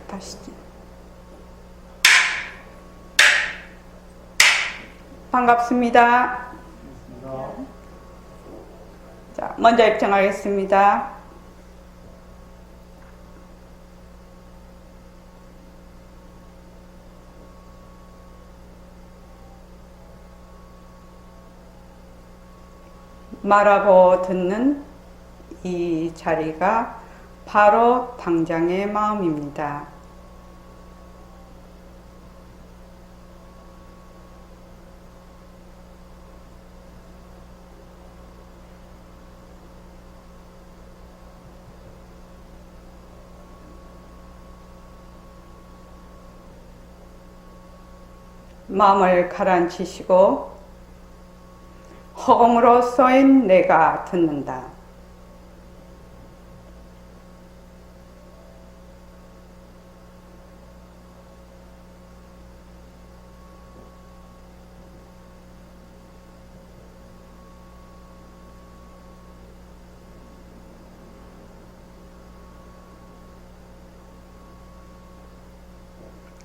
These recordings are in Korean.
다시. 반갑습니다. 자, 먼저 입장하겠습니다. 말하고 듣는 이 자리가 바로 당장의 마음입니다. 마음을 가라앉히시고 허공으로 쏘인 내가 듣는다.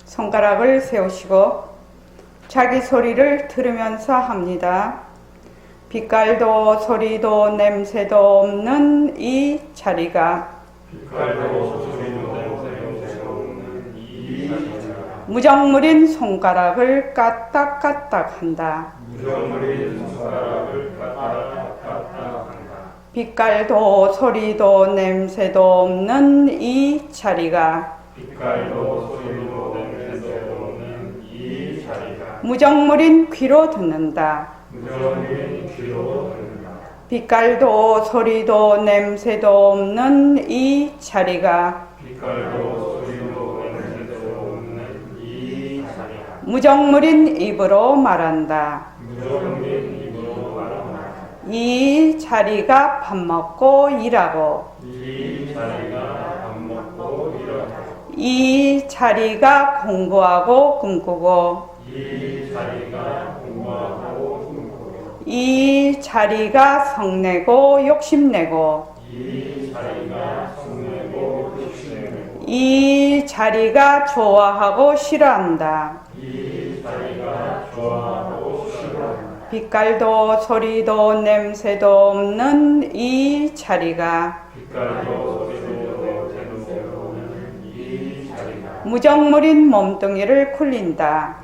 손가락을 세우시고 자기 소리를 들으면서 합니다. 빛깔도 소리도 냄새도 없는 이 자리가 무정물인 손가락을 까딱까딱 한다. 빛깔도 소리도 냄새도 없는 이 자리가 무정물인 귀로 듣는다. 빛깔도 소리도 냄새도 없는 이 자리가 무정물인 입으로 말한다. 이 자리가 밥 먹고 일하고 이 자리가 공부하고 꿈꾸고 이 자리가 성내고 욕심내고 이 자리가 좋아하고 싫어한다. 빛깔도 소리도 냄새도 없는 이 자리가 무정물인 몸뚱이를 굴린다.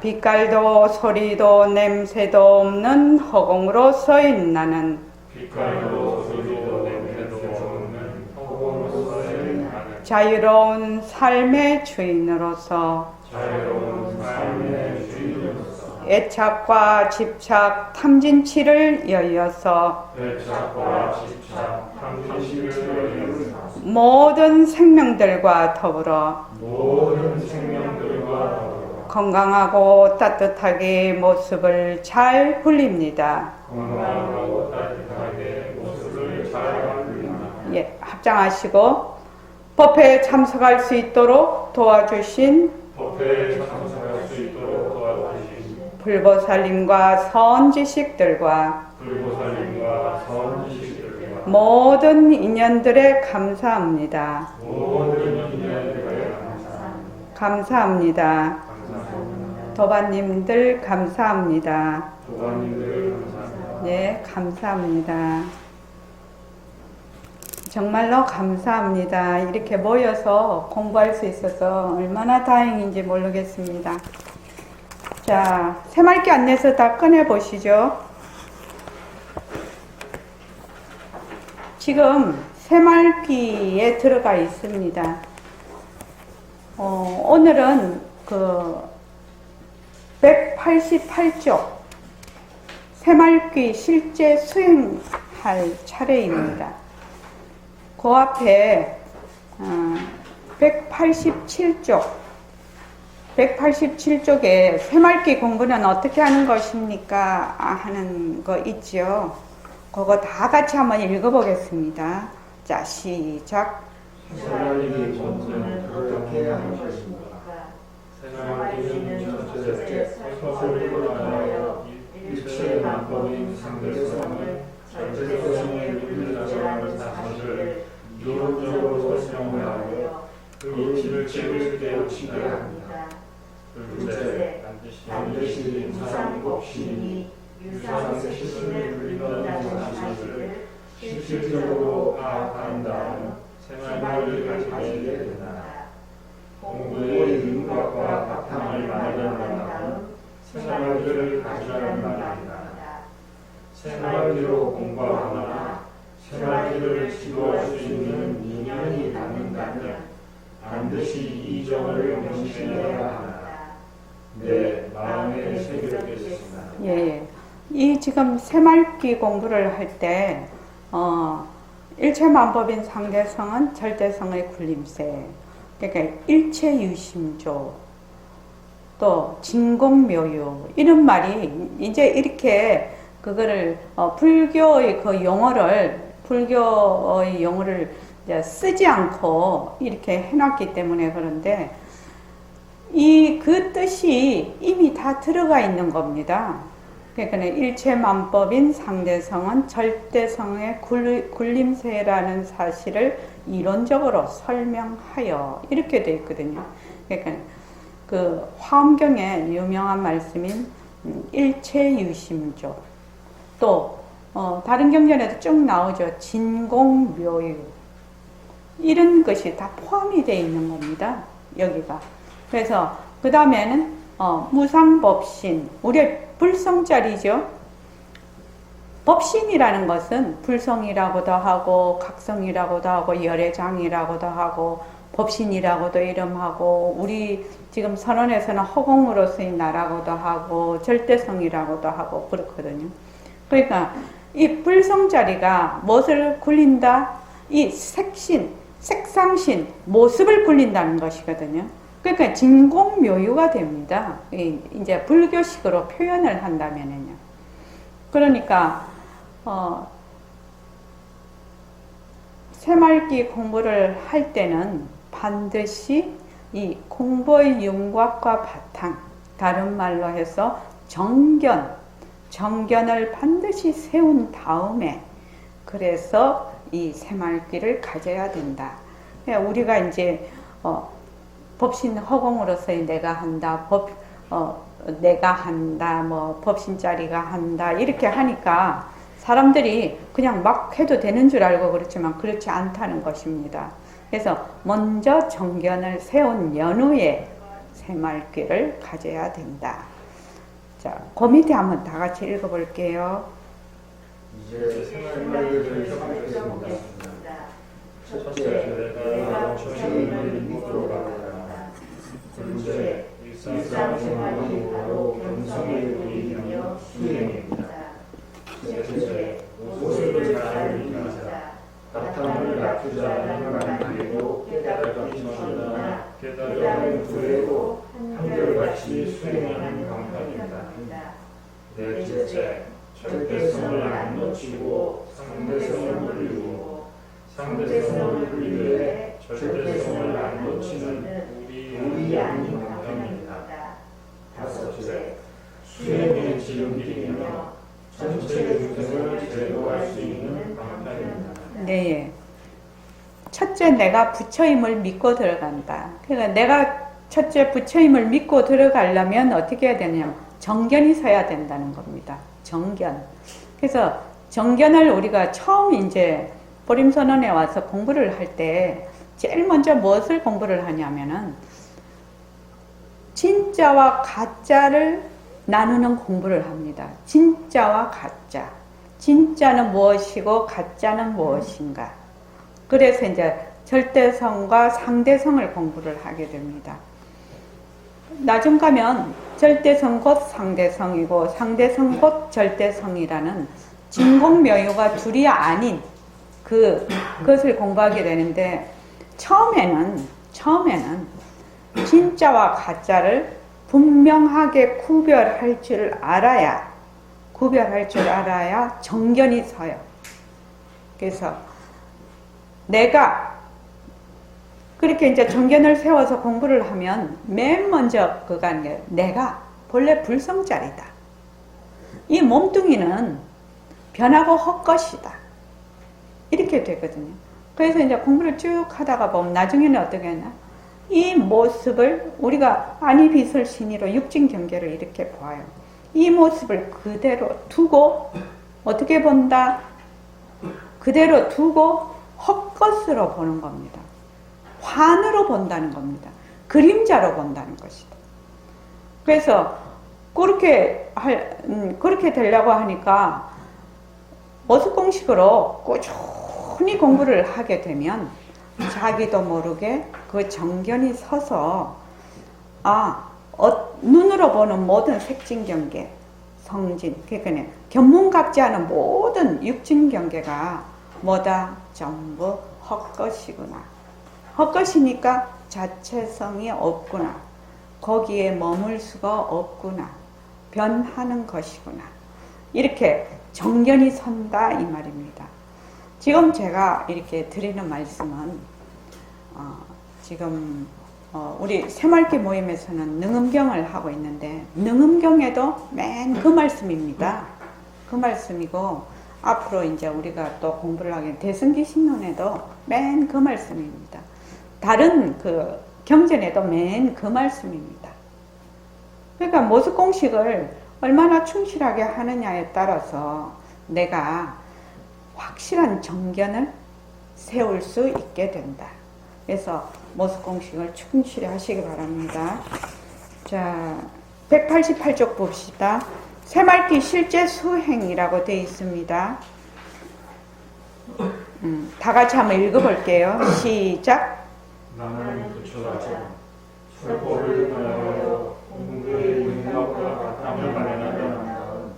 빛깔도 소리도 냄새도 없는 허공으로 서인 나는 자유로운 삶의 주인으로서 애착과 집착, 탐진치를 여의어서 모든 생명들과 더불어 건강하고 따뜻하게 모습을 잘 굴립니다. 예, 합장하시고 법회에 참석할 수 있도록 도와주신 불보살님과 선지식들과 모든 인연들에 감사합니다. 감사합니다. 도반님들 감사합니다. 네, 감사합니다. 정말로 감사합니다. 이렇게 모여서 공부할 수 있어서 얼마나 다행인지 모르겠습니다. 자, 새말기 안내서 다 꺼내보시죠. 지금 새말기에 들어가 있습니다. 오늘은 그 188쪽 새말기 실제 수행할 차례입니다. 그 앞에 187쪽에 새말기 공부는 어떻게 하는 것입니까? 하는 거 있죠. 그거 다 같이 한번 읽어보겠습니다. 자, 시작. 새말기 전체는 어떻게 하는 것입니까? 새말기는 전체 서술을 하여 일체의 만법인 상대성을 전체성의 윤리라고 하는 사실을 이론적으로 설명하여 그 이치를 깨우치게 합니다. 둘째, 반드시 유상법신이 유상신을 불린다는 사실을 실질적으로 파악한 다음 생활을 가지게 된다. 공부의 윤곽과 바탕을 마련한 다음 생활을 가지라는 말입니다. 생활기로 공부하거나 생활기를 지도할 수 있는 인연이 닿는다면 반드시 이 점을 명심해야 한다. 네, 마음에 새겨겠습니다. 예. 이 지금 새말기 공부를 할 때, 일체만법인 상대성은 절대성의 굴림세. 그러니까 일체유심조, 또 진공묘유, 이런 말이 이제 이렇게 그거를, 불교의 그 불교의 용어를 이제 쓰지 않고 이렇게 해놨기 때문에 그런데, 그 뜻이 이미 다 들어가 있는 겁니다. 그러니까 일체만법인 상대성은 절대성의 굴림세라는 사실을 이론적으로 설명하여 이렇게 되어 있거든요. 그러니까 그 화엄경의 유명한 말씀인 일체유심조, 또 다른 경전에도 쭉 나오죠. 진공묘유, 이런 것이 다 포함이 되어 있는 겁니다. 여기가. 그래서 그 다음에는 무상법신, 우리 불성자리죠. 법신이라는 것은 불성이라고도 하고 각성이라고도 하고 열애장이라고도 하고 법신이라고도 이름하고, 우리 지금 선언에서는 허공으로서의 나라고도 하고 절대성이라고도 하고 그렇거든요. 그러니까 이 불성자리가 무엇을 굴린다? 이 색신, 색상신, 모습을 굴린다는 것이거든요. 그러니까 진공묘유가 됩니다. 이제 불교식으로 표현을 한다면은요. 그러니까 새말기 공부를 할 때는 반드시 이 공부의 윤곽과 바탕, 다른 말로 해서 정견을 반드시 세운 다음에, 그래서 이 새말기를 가져야 된다. 우리가 이제 법신 허공으로서의 내가 한다, 내가 한다, 뭐 법신자리가 한다, 이렇게 하니까 사람들이 그냥 막 해도 되는 줄 알고 그렇지만 그렇지 않다는 것입니다. 그래서 먼저 정견을 세운 연후에 새말기를 가져야 된다. 자, 그 밑에 한번 다 같이 읽어볼게요. 이제 생활을 시작하겠습니다. 첫째, 내가 정신을 믿고 가라. 둘째, 일상생활이 바로 경성의 도리이며 수행입니다. 셋째, 모습을 잘 입자. 바탕을 낮추자는 말이고 깨달기 전이나 깨달은 후에도 한결같이 수행하는 방법입니다. 넷째, 절대성을 안 놓치고 상대성을 불리고, 상대성을 불리되 절대성을 안 놓치는 우리 아닌 방법입니다. 다섯째, 수행의 지름길이며 전체 중생을 제도할 수 있는 방법입니다. 네. 첫째, 내가 부처임을 믿고 들어간다. 그러니까 내가 첫째 부처임을 믿고 들어가려면 어떻게 해야 되냐면 정견이 서야 된다는 겁니다. 정견. 그래서 정견을 우리가 처음 이제 보림선언에 와서 공부를 할 때 제일 먼저 무엇을 공부를 하냐면은 진짜와 가짜를 나누는 공부를 합니다. 진짜와 가짜. 진짜는 무엇이고 가짜는 무엇인가. 그래서 이제 절대성과 상대성을 공부를 하게 됩니다. 나중 가면 절대성 곧 상대성이고 상대성 곧 절대성이라는 진공묘유가 둘이 아닌 그것을 공부하게 되는데, 처음에는 진짜와 가짜를 분명하게 구별할 줄 알아야 정견이 서요. 그래서 내가 그렇게 이제 정견을 세워서 공부를 하면 맨 먼저 그가 내가 본래 불성자리다. 이 몸뚱이는 변하고 헛것이다. 이렇게 되거든요. 그래서 이제 공부를 쭉 하다가 보면 나중에는 어떻게 하나? 이 모습을 우리가 안이비설신이로 육진 경계를 이렇게 보아요. 이 모습을 그대로 두고 어떻게 본다? 그대로 두고 헛것으로 보는 겁니다. 환으로 본다는 겁니다. 그림자로 본다는 것이다. 그래서 그렇게 되려고 하니까 모습공식으로 꾸준히 공부를 하게 되면 자기도 모르게 그 정견이 서서 눈으로 보는 모든 색진경계, 성진, 그러니까 견문각지하는 모든 육진경계가 뭐다? 전부 헛것이구나. 헛것이니까 자체성이 없구나. 거기에 머물 수가 없구나. 변하는 것이구나. 이렇게 정견이 선다 이 말입니다. 지금 제가 이렇게 드리는 말씀은 지금 우리 새말기 모임에서는 능음경을 하고 있는데 능음경에도 맨 그 말씀입니다. 그 말씀이고 앞으로 이제 우리가 또 공부를 하게 대승기 신론에도 맨 그 말씀입니다. 다른 그 경전에도 맨 그 말씀입니다. 그러니까 모습공식을 얼마나 충실하게 하느냐에 따라서 내가 확실한 정견을 세울 수 있게 된다. 그래서 모습공식을 충실히 하시기 바랍니다. 자, 188쪽 봅시다. 새말기 실제 수행이라고 되어 있습니다. 다 같이 한번 읽어볼게요. 시작. 나는 부처가 설법을 하여 공부의 윤곽과 바탕을 마련하던 다음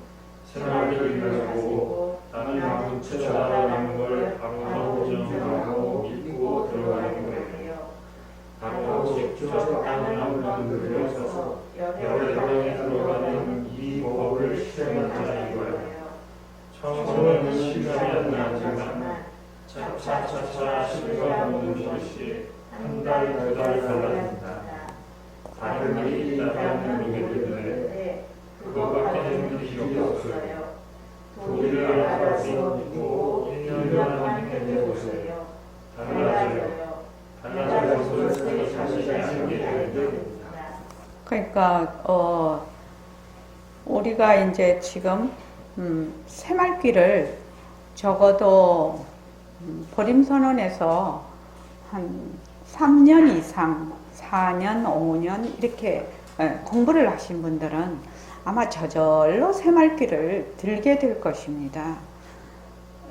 새말기를 보고 나는 부처다라는 걸 바로 정하고 믿고 들어가는 거예요. 바로 직접 땅을 만들어서 여러 땅에 들어가는 이 법을 실행하자 이거예요. 처음에는 실감이 안 나지만 차차차차 실감 오는 것이 한 달, 두 달 갈라진다. 다른 일이 있다면 모르겠는데 그것밖에는 필요가 없어요. 도리를 알아서 믿고 1년만 해보세요. 달라져요. 달라진 것을 자신이 알게 됩니다. 그러니까 우리가 이제 지금 새말귀를 적어도 보림선언에서 한 3년 이상, 4년, 5년 이렇게 공부를 하신 분들은 아마 저절로 새말귀를 들게 될 것입니다.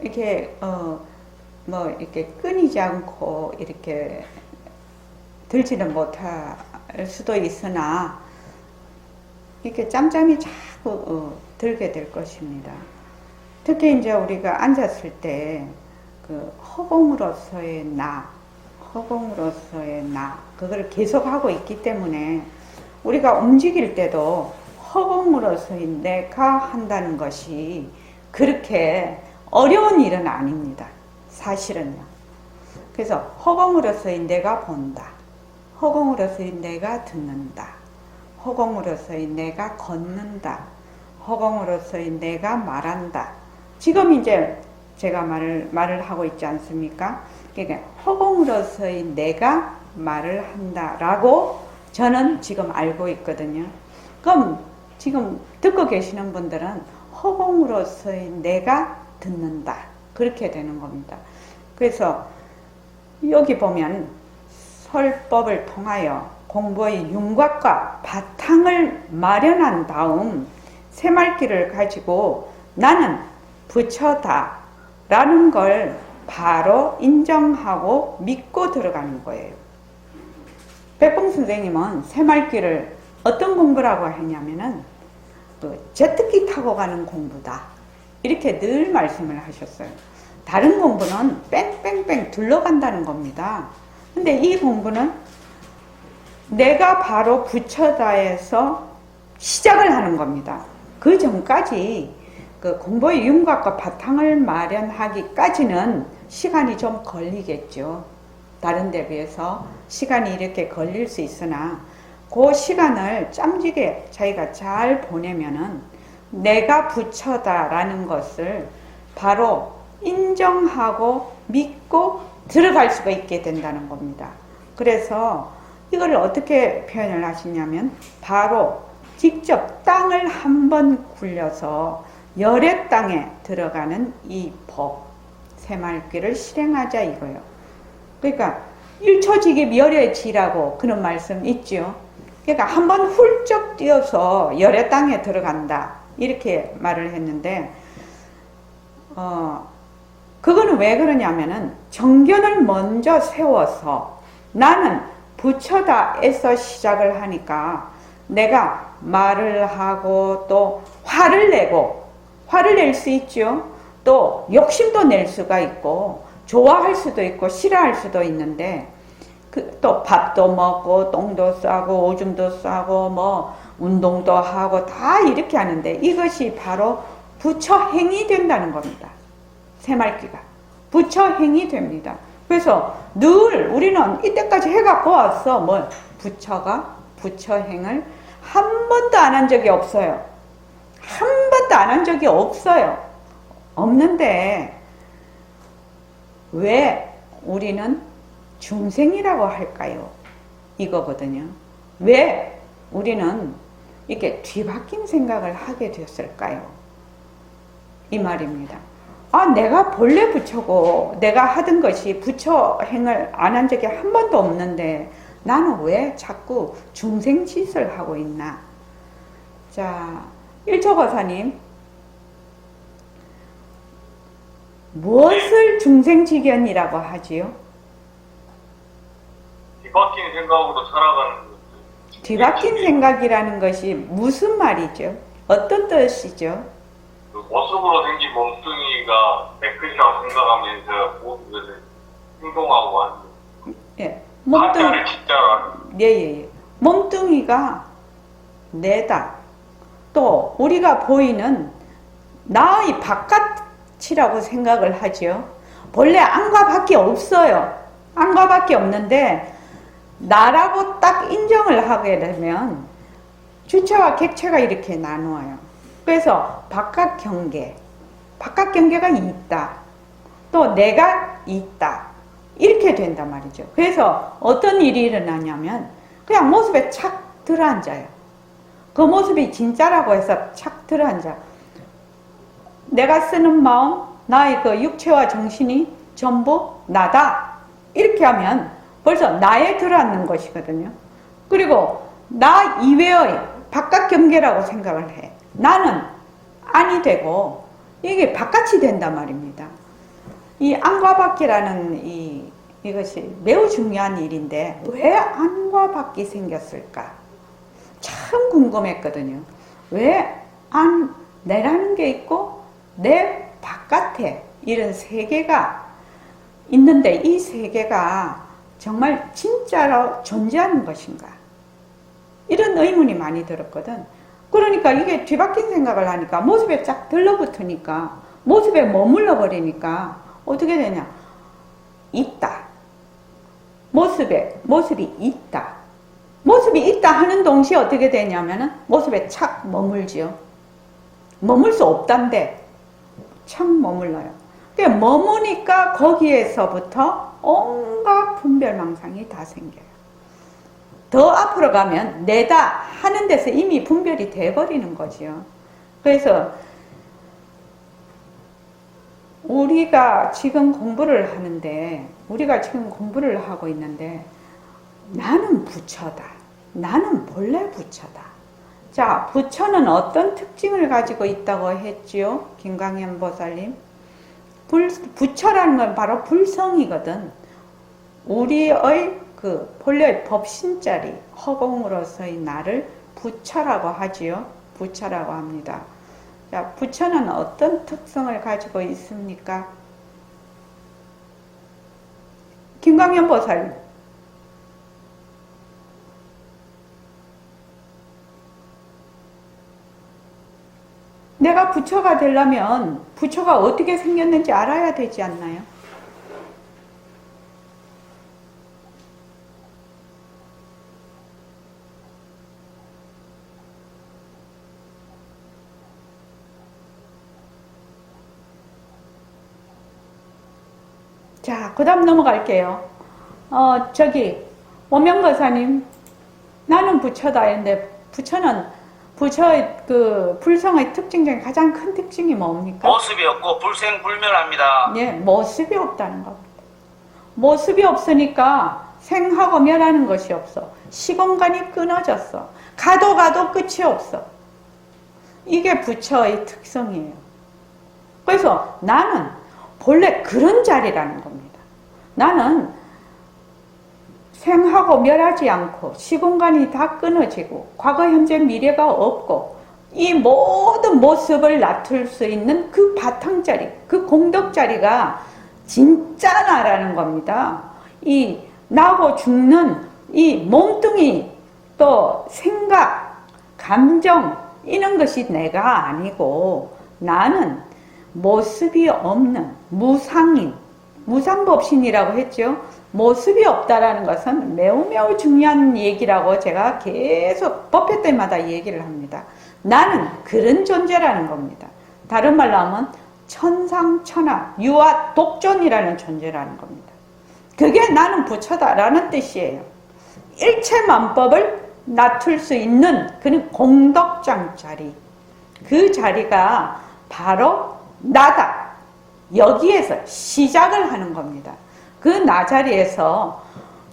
이렇게 뭐 이렇게 끊이지 않고 이렇게 들지는 못할 수도 있으나 이렇게 짬짬이 자꾸 들게 될 것입니다. 특히 이제 우리가 앉았을 때 그 허공으로서의 나, 그걸 계속하고 있기 때문에 우리가 움직일 때도 허공으로서의 내가 한다는 것이 그렇게 어려운 일은 아닙니다. 사실은요. 그래서 허공으로서의 내가 본다. 허공으로서의 내가 듣는다. 허공으로서의 내가 걷는다. 허공으로서의 내가 말한다. 지금 이제 제가 말을 하고 있지 않습니까? 그러니까 허공으로서의 내가 말을 한다라고 저는 지금 알고 있거든요. 그럼 지금 듣고 계시는 분들은 허공으로서의 내가 듣는다. 그렇게 되는 겁니다. 그래서 여기 보면 설법을 통하여 공부의 윤곽과 바탕을 마련한 다음 새말귀를 가지고 나는 부처다 라는 걸 바로 인정하고 믿고 들어가는 거예요. 백봉 선생님은 새말귀를 어떤 공부라고 했냐면은 제트기 타고 가는 공부다 이렇게 늘 말씀을 하셨어요. 다른 공부는 뺑뺑뺑 둘러간다는 겁니다. 근데 이 공부는 내가 바로 부처다에서 시작을 하는 겁니다. 그 전까지 그 공부의 윤곽과 바탕을 마련하기까지는 시간이 좀 걸리겠죠. 다른 데 비해서 시간이 이렇게 걸릴 수 있으나 그 시간을 짬지게 자기가 잘 보내면은 내가 부처다라는 것을 바로 인정하고 믿고 들어갈 수가 있게 된다는 겁니다. 그래서 이걸 어떻게 표현을 하시냐면 바로 직접 땅을 한번 굴려서 열의 땅에 들어가는 이 법, 새말귀를 실행하자 이거예요. 그러니까 일초직입 열의 지라고 그런 말씀 있죠. 그러니까 한번 훌쩍 뛰어서 열의 땅에 들어간다 이렇게 말을 했는데 그거는 왜 그러냐면은 정견을 먼저 세워서 나는 부처다에서 시작을 하니까 내가 말을 하고 또 화를 낼 수 있죠. 또 욕심도 낼 수가 있고 좋아할 수도 있고 싫어할 수도 있는데 또 밥도 먹고 똥도 싸고 오줌도 싸고 뭐 운동도 하고 다 이렇게 하는데 이것이 바로 부처행이 된다는 겁니다. 새말귀가 부처행이 됩니다. 그래서 늘 우리는 이때까지 해갖고 왔어. 뭐 부처가 부처행을 한 번도 안 한 적이 없어요. 한 번도 안 한 적이 없어요. 없는데 왜 우리는 중생이라고 할까요? 이거거든요. 왜 우리는 이렇게 뒤바뀐 생각을 하게 되었을까요? 이 말입니다. 내가 본래 부처고 내가 하던 것이 부처 행을 안 한 적이 한 번도 없는데 나는 왜 자꾸 중생 짓을 하고 있나? 자, 일초거사님, 무엇을 중생지견이라고 하지요? 뒤바뀐 생각으로 살아가는 거죠. 뒤바뀐 생각이라는 것이 무슨 말이죠? 어떤 뜻이죠? 그 모습으로 생긴 몸뚱이가 내끝이라고 생각하면서 모습을 행동하고 하는 예, 가짜를 진짜로 하는 예. 몸뚱이가 내다. 또 우리가 보이는 나의 바깥이라고 생각을 하죠. 본래 안과 밖이 없어요. 안과 밖이 없는데 나라고 딱 인정을 하게 되면 주체와 객체가 이렇게 나누어요. 그래서 바깥 경계가 있다. 또 내가 있다. 이렇게 된단 말이죠. 그래서 어떤 일이 일어나냐면 그냥 모습에 착 들어앉아요. 그 모습이 진짜라고 해서 착 들어앉아. 내가 쓰는 마음, 나의 그 육체와 정신이 전부 나다. 이렇게 하면 벌써 나에 들어앉는 것이거든요. 그리고 나 이외의 바깥 경계라고 생각을 해. 나는 아니 되고 이게 바깥이 된단 말입니다. 이 안과 밖이라는 이것이 매우 중요한 일인데 왜 안과 밖이 생겼을까? 참 궁금했거든요. 왜 내라는 게 있고 내 바깥에 이런 세계가 있는데 이 세계가 정말 진짜로 존재하는 것인가? 이런 의문이 많이 들었거든. 그러니까 이게 뒤바뀐 생각을 하니까 모습에 쫙 들러붙으니까 모습에 머물러 버리니까 어떻게 되냐? 있다. 모습이 있다. 모습이 있다 하는 동시에 어떻게 되냐면은 모습에 착 머물지요. 머물 수 없단데 착 머물러요. 그러니까 머무니까 거기에서부터 온갖 분별망상이 다 생겨요. 더 앞으로 가면 내다 하는 데서 이미 분별이 돼버리는 거지요. 그래서 우리가 지금 공부를 하고 있는데 나는 부처다. 나는 본래 부처다. 자, 부처는 어떤 특징을 가지고 있다고 했지요? 김광현 보살님. 부처라는 건 바로 불성이거든. 우리의 그 본래의 법신자리, 허공으로서의 나를 부처라고 하지요. 부처라고 합니다. 자, 부처는 어떤 특성을 가지고 있습니까? 김광현 보살님. 내가 부처가 되려면 부처가 어떻게 생겼는지 알아야 되지 않나요? 자, 그 다음 넘어갈게요. 저기, 오명거사님, 나는 부처다. 했는데, 부처의 그 불성의 특징 중에 가장 큰 특징이 뭡니까? 모습이 없고 불생불멸합니다. 예, 모습이 없다는 겁니다. 모습이 없으니까 생하고 멸하는 것이 없어. 시공간이 끊어졌어. 가도 끝이 없어. 이게 부처의 특성이에요. 그래서 나는 본래 그런 자리라는 겁니다. 나는 생하고 멸하지 않고 시공간이 다 끊어지고 과거, 현재, 미래가 없고 이 모든 모습을 나툴 수 있는 그 바탕자리, 그 공덕자리가 진짜 나라는 겁니다. 이 나고 죽는 이 몸뚱이 또 생각, 감정 이런 것이 내가 아니고 나는 모습이 없는 무상인, 무상법신이라고 했죠. 모습이 없다라는 것은 매우 중요한 얘기라고 제가 계속 법회 때마다 얘기를 합니다. 나는 그런 존재라는 겁니다. 다른 말로 하면 천상천하, 유아 독존이라는 존재라는 겁니다. 그게 나는 부처다라는 뜻이에요. 일체만법을 나툴 수 있는 그런 공덕장 자리, 그 자리가 바로 나다. 여기에서 시작을 하는 겁니다. 그 나 자리에서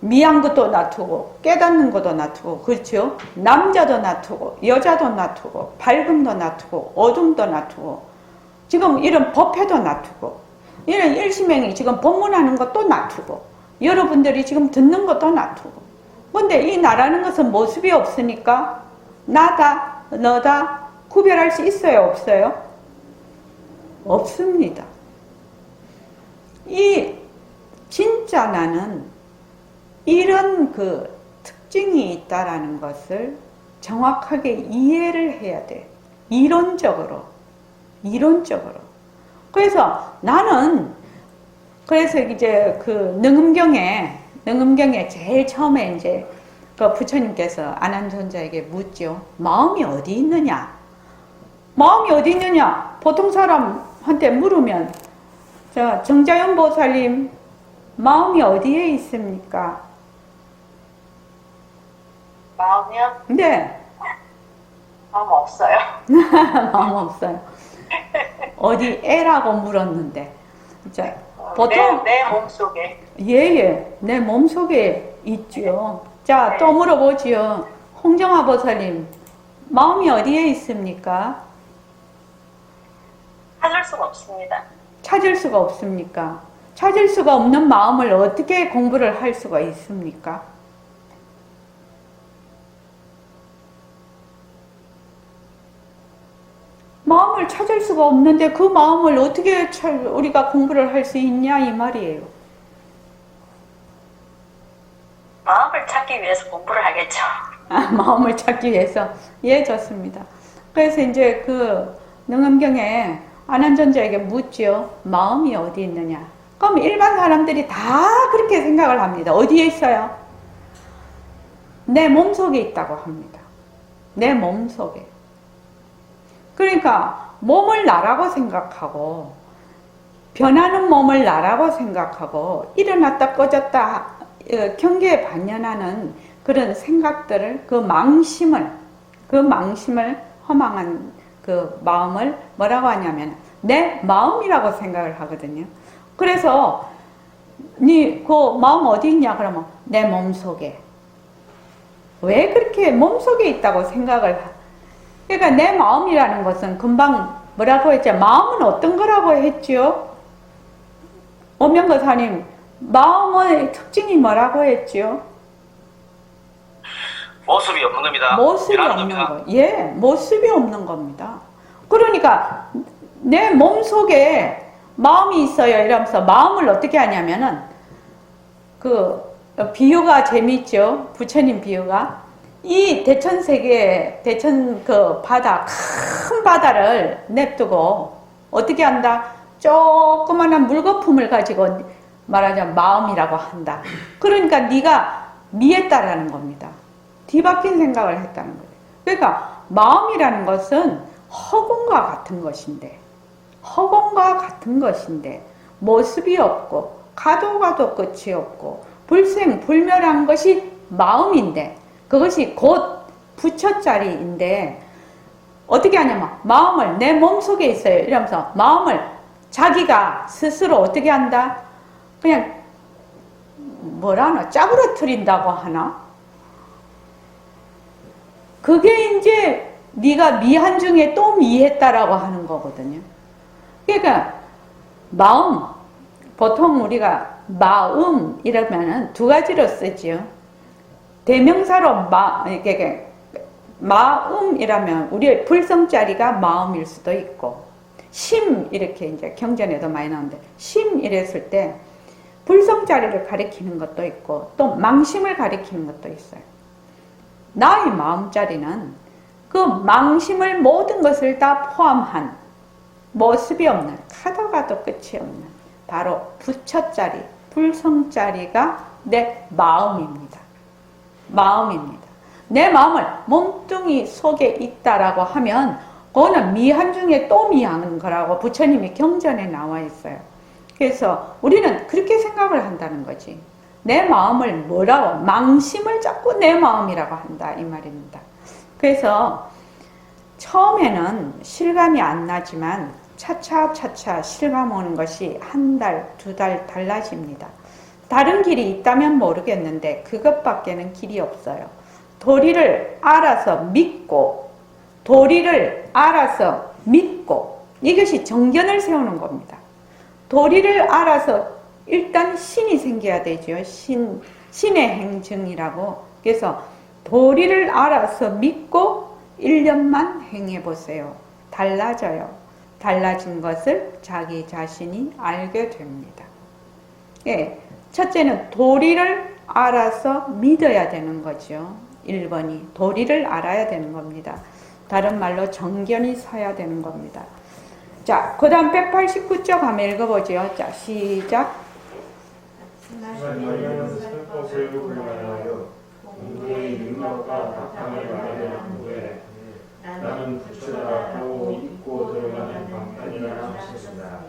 미한 것도 놔두고 깨닫는 것도 놔두고, 그렇죠? 남자도 놔두고 여자도 놔두고 밝음도 놔두고 어둠도 놔두고 지금 이런 법회도 놔두고 이런 일심행위 지금 법문하는 것도 놔두고 여러분들이 지금 듣는 것도 놔두고. 근데 이 나라는 것은 모습이 없으니까 나다 너다 구별할 수 있어요 없어요? 없습니다. 이 진짜 나는 이런 그 특징이 있다라는 것을 정확하게 이해를 해야 돼. 이론적으로. 그래서 나는 그래서 이제 그 능음경에 제일 처음에 이제 그 부처님께서 아난존자에게 묻죠. 마음이 어디 있느냐? 마음이 어디 있느냐? 보통 사람한테 물으면 자, 정자연 보살님 마음이 어디에 있습니까? 마음이요? 네. 마음 없어요. 마음 없어요. 어디에라고 물었는데 자, 보통 내 몸속에. 예예 내 몸속에 있죠. 자, 네. 또 물어보지요. 홍정화 보살님 마음이 어디에 있습니까? 찾을 수가 없습니다. 찾을 수가 없습니까? 찾을 수가 없는 마음을 어떻게 공부를 할 수가 있습니까? 마음을 찾을 수가 없는데 그 마음을 어떻게 우리가 공부를 할 수 있냐 이 말이에요. 마음을 찾기 위해서 공부를 하겠죠. 마음을 찾기 위해서. 예, 좋습니다. 그래서 이제 그 능엄경에 아난존자에게 묻죠. 마음이 어디 있느냐? 그럼 일반 사람들이 다 그렇게 생각을 합니다. 어디에 있어요? 내 몸속에 있다고 합니다. 내 몸속에. 그러니까 몸을 나라고 생각하고 변하는 몸을 나라고 생각하고 일어났다 꺼졌다 경계에 반연하는 그런 생각들을 그 망심을 허망한 그 마음을 뭐라고 하냐면 내 마음이라고 생각을 하거든요. 그래서 그 마음 어디 있냐 그러면 내 몸속에. 왜 그렇게 몸속에 있다고 생각을 그러니까 내 마음이라는 것은 금방 뭐라고 했죠? 마음은 어떤 거라고 했죠? 오명거사님 마음의 특징이 뭐라고 했죠? 모습이 없는 겁니다. 모습이 이라는 없는 겁니다. 거. 예, 모습이 없는 겁니다. 그러니까 내 몸속에 마음이 있어요. 이러면서 마음을 어떻게 하냐면은 그 비유가 재미있죠. 부처님 비유가 이 대천세계 대천 그 바다 큰 바다를 냅두고 어떻게 한다? 조그마한 물거품을 가지고 말하자면 마음이라고 한다. 그러니까 네가 미했다라는 겁니다. 뒤바뀐 생각을 했다는 거예요. 그러니까 마음이라는 것은 허공과 같은 것인데 모습이 없고 가도 가도 끝이 없고 불생불멸한 것이 마음인데 그것이 곧 부처자리인데 어떻게 하냐면 마음을 내 몸속에 있어요. 이러면서 마음을 자기가 스스로 어떻게 한다? 그냥 뭐라나 짜부러뜨린다고 하나? 그게 이제 네가 미한 중에 또 미했다라고 하는 거거든요. 그러니까 마음, 보통 우리가 마음 이러면은 두 가지로 쓰지요. 대명사로 마음이라면 우리의 불성자리가 마음일 수도 있고 심 이렇게 이제 경전에도 많이 나오는데 심 이랬을 때 불성자리를 가리키는 것도 있고 또 망심을 가리키는 것도 있어요. 나의 마음자리는 그 망심을 모든 것을 다 포함한 모습이 없는 가도 가도 끝이 없는 바로 부처자리, 불성자리가 내 마음입니다. 마음입니다. 내 마음을 몸뚱이 속에 있다라고 하면 그거는 미한 중에 또 미한 거라고 부처님이 경전에 나와 있어요. 그래서 우리는 그렇게 생각을 한다는 거지. 내 마음을 뭐라고? 망심을 자꾸 내 마음이라고 한다 이 말입니다. 그래서 처음에는 실감이 안 나지만 차차차차 실감 오는 것이 한 달, 두 달 달라집니다. 다른 길이 있다면 모르겠는데 그것밖에는 길이 없어요. 도리를 알아서 믿고 도리를 알아서 믿고 이것이 정견을 세우는 겁니다. 도리를 알아서 일단 신이 생겨야 되죠. 신의 행증이라고. 그래서 도리를 알아서 믿고 1년만 행해보세요. 달라져요. 달라진 것을 자기 자신이 알게 됩니다. 예, 첫째는 도리를 알아서 믿어야 되는 거죠. 1번이 도리를 알아야 되는 겁니다. 다른 말로 정견이 서야 되는 겁니다. 자, 그 다음 189쪽 한번 읽어보죠. 자, 시작. 너희는 설법을 불만하여 공부의 능력과 바탕을 마련한 후에 나는 부처라고 잊고 들어가는 방편이라 하셨습니다.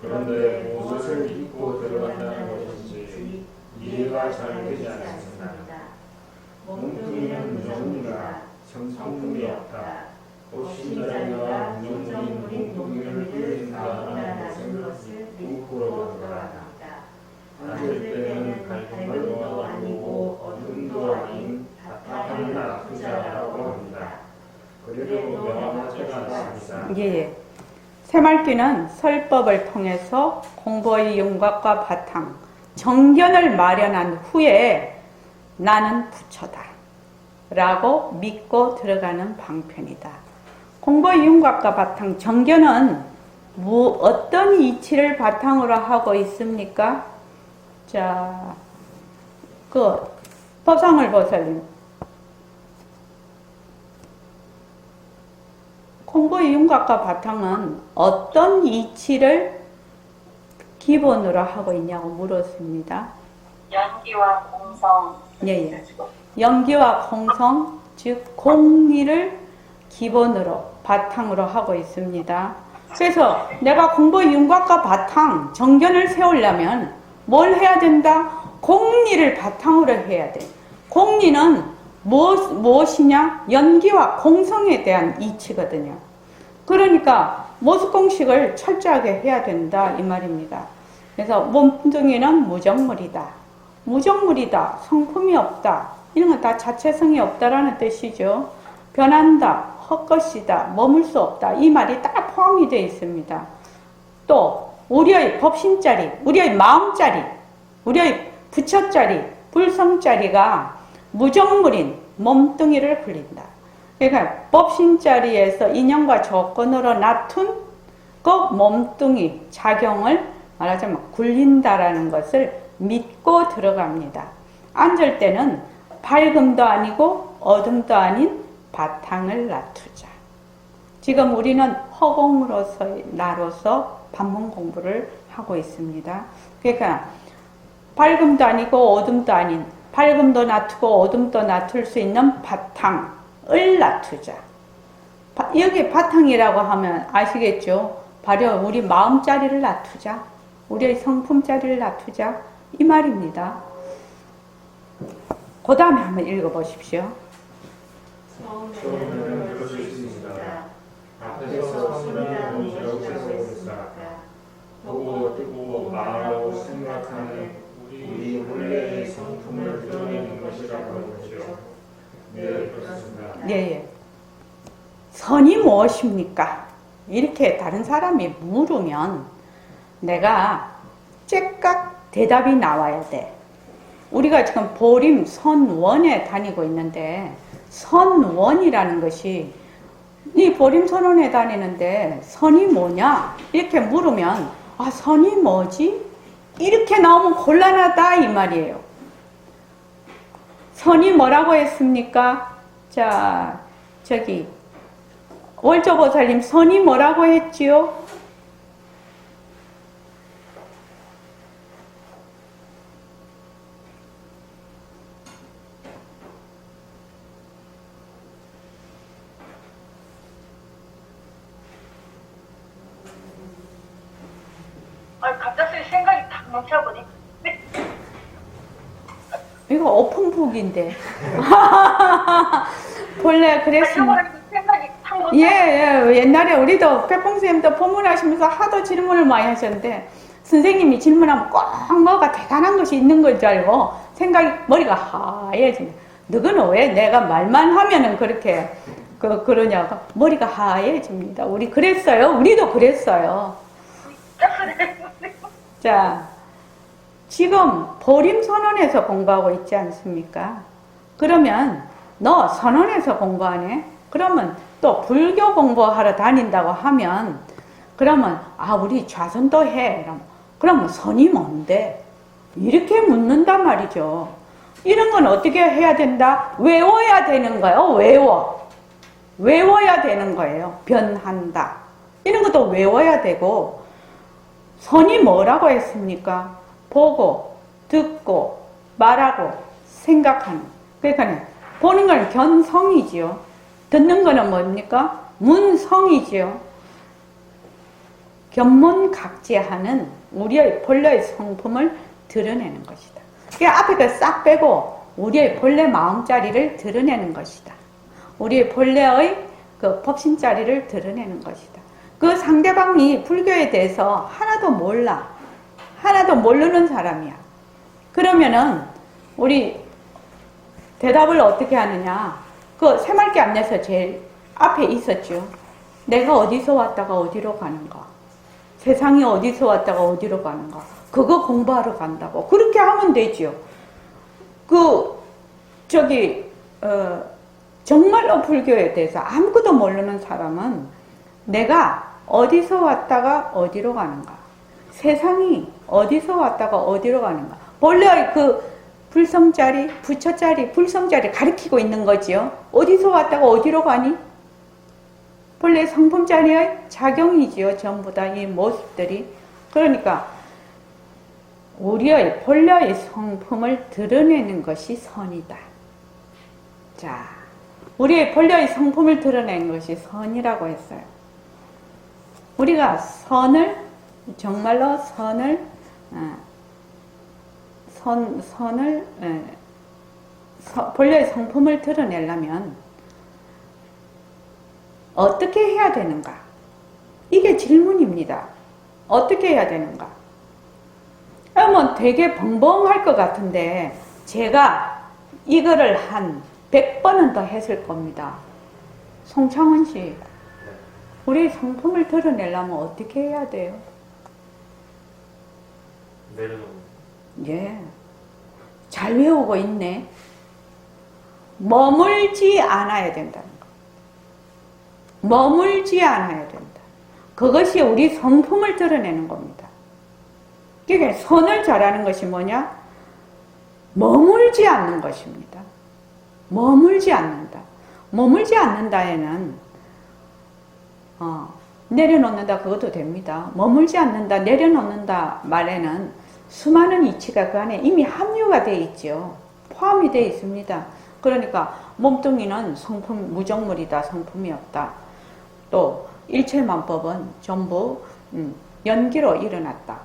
그런데 무엇을 잊고 들어간다는 것인지 이해가 잘 되지 않습니다. 몸뚱이는 무정무라 성품이 없다. 혹신자리가 무정무인 몸뚱이를 흘린다는 것은 부끄러운 거라. 앉을 때는 밝은 걸로 아니고 어둠도 아닌 답답한 나쁘자라고 합니다. 그래도 명확하지가 않습니다. 예. 새말귀는 설법을 통해서 공부의 윤곽과 바탕, 정견을 마련한 후에 나는 부처다 라고 믿고 들어가는 방편이다. 공부의 윤곽과 바탕, 정견은 어떤 이치를 바탕으로 하고 있습니까? 자, 법상을 보세요. 공부의 윤곽과 바탕은 어떤 이치를 기본으로 하고 있냐고 물었습니다. 연기와 공성. 예. 연기와 공성, 즉 공리를 기본으로 바탕으로 하고 있습니다. 그래서 내가 공부의 윤곽과 바탕, 정견을 세우려면 뭘 해야 된다? 공리를 바탕으로 해야 돼. 공리는 무엇이냐? 연기와 공성에 대한 이치거든요. 그러니까 모습공식을 철저하게 해야 된다 이 말입니다. 그래서 몸뚱이는 무정물이다. 무정물이다. 성품이 없다. 이런 건 다 자체성이 없다라는 뜻이죠. 변한다. 헛것이다. 머물 수 없다. 이 말이 다 포함이 되어 있습니다. 또 우리의 법신자리, 우리의 마음자리, 우리의 부처자리, 불성자리가 무정물인 몸뚱이를 흘린다. 그러니까 법신자리에서 인연과 조건으로 낮춘 그 몸뚱이 작용을 말하자면 굴린다라는 것을 믿고 들어갑니다. 앉을 때는 밝음도 아니고 어둠도 아닌 바탕을 낮추자. 지금 우리는 허공으로서 나로서 반문 공부를 하고 있습니다. 그러니까 밝음도 아니고 어둠도 아닌 밝음도 낮추고 어둠도 낮출 수 있는 바탕을 낮추자. 여기 바탕이라고 하면 아시겠죠? 바로 우리 마음자리를 낮추자. 우리의 성품자리를 낮추자 이 말입니다. 그 다음에 한번 읽어보십시오. 처음에는 그럴 수 있습니다. 앞에서 선이라는 것이라고 해석했다. 보고 듣고 말하고 생각하는 우리 본래의 성품을 드러내는 것이라고 했죠. 네, 그렇습니다. 예, 예. 선이 무엇입니까? 이렇게 다른 사람이 물으면 내가 째깍 대답이 나와야 돼. 우리가 지금 보림 선원에 다니고 있는데 선원이라는 것이 이 보림 선원에 다니는데 선이 뭐냐? 이렇게 물으면 아 선이 뭐지? 이렇게 나오면 곤란하다 이 말이에요. 선이 뭐라고 했습니까? 자 저기 월조보살님 선이 뭐라고 했지요? 갑자기 생각이 탁 멈춰버리. 이거 오픈북인데. 본래 그랬습니다. 생각이 탁 멈춰. 예, 옛날에 우리도 백봉선생님도 법문하시면서 하도 질문을 많이 하셨는데 선생님이 질문하면 꼭 뭐가 대단한 것이 있는 걸 줄 알고 생각이 머리가 하얘집니다. 너는 왜 내가 말만 하면은 그렇게 그러냐고 머리가 하얘집니다. 우리 그랬어요. 우리도 그랬어요. 자, 지금 보림선언에서 공부하고 있지 않습니까? 그러면 너 선언에서 공부하네? 그러면 또 불교 공부하러 다닌다고 하면 그러면 아 우리 좌선도 해. 그러면 선이 뭔데? 이렇게 묻는단 말이죠. 이런 건 어떻게 해야 된다? 외워야 되는 거예요. 외워야 되는 거예요. 변한다. 이런 것도 외워야 되고 선이 뭐라고 했습니까? 보고, 듣고, 말하고, 생각하는. 그러니까 보는 건 견성이지요. 듣는 거는 뭡니까? 문성이지요. 견문각제하는 우리의 본래의 성품을 드러내는 것이다. 그러니까 앞에 그 싹 빼고 우리의 본래 마음자리를 드러내는 것이다. 우리의 본래의 그 법신자리를 드러내는 것이다. 그 상대방이 불교에 대해서 하나도 몰라. 하나도 모르는 사람이야. 그러면은 우리 대답을 어떻게 하느냐. 그 새말기 앞에서 제일 앞에 있었죠. 내가 어디서 왔다가 어디로 가는가. 세상이 어디서 왔다가 어디로 가는가. 그거 공부하러 간다고. 그렇게 하면 되죠. 정말로 불교에 대해서 아무것도 모르는 사람은 내가 어디서 왔다가 어디로 가는가. 세상이 어디서 왔다가 어디로 가는가. 본래 그 불성자리, 부처자리, 불성자리 가리키고 있는 거지요. 어디서 왔다가 어디로 가니? 본래 성품자리의 작용이지요. 전부 다 이 모습들이. 그러니까 우리의 본래의 성품을 드러내는 것이 선이다. 자, 우리의 본래의 성품을 드러내는 것이 선이라고 했어요. 우리가 정말로 본래의 성품을 드러내려면 어떻게 해야 되는가? 이게 질문입니다. 어떻게 해야 되는가? 그러면 되게 벙벙할 것 같은데 제가 이거를 한 100번은 더 했을 겁니다. 송창원 씨, 우리 성품을 드러내려면 어떻게 해야 돼요? 내려놓는. 예, 잘 외우고 있네. 머물지 않아야 된다는 거. 머물지 않아야 된다. 그것이 우리 성품을 드러내는 겁니다. 그러니까 선을 잘하는 것이 뭐냐? 머물지 않는 것입니다. 머물지 않는다. 머물지 않는다에는 내려놓는다 그것도 됩니다. 머물지 않는다, 내려놓는다 말에는 수많은 이치가 그 안에 이미 함유가 되어 있죠. 포함이 되어 있습니다. 그러니까 몸뚱이는 성품 무정물이다. 성품이 없다. 또 일체만법은 전부 연기로 일어났다.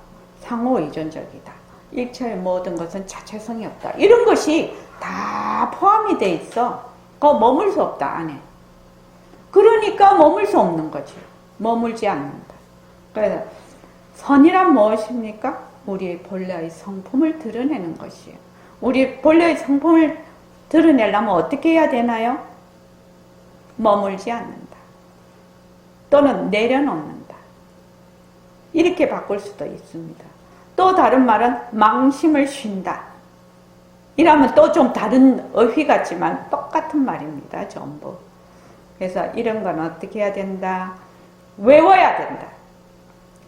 상호 의존적이다. 일체의 모든 것은 자체성이 없다. 이런 것이 다 포함이 돼 있어. 그거 머물 수 없다 안에. 그러니까 머물 수 없는 거지. 머물지 않는다. 그래서 선이란 무엇입니까? 우리 본래의 성품을 드러내는 것이에요. 우리 본래의 성품을 드러내려면 어떻게 해야 되나요? 머물지 않는다. 또는 내려놓는다. 이렇게 바꿀 수도 있습니다. 또 다른 말은 망심을 쉰다. 이러면 또 좀 다른 어휘 같지만 똑같은 말입니다. 전부. 그래서 이런 건 어떻게 해야 된다? 외워야 된다.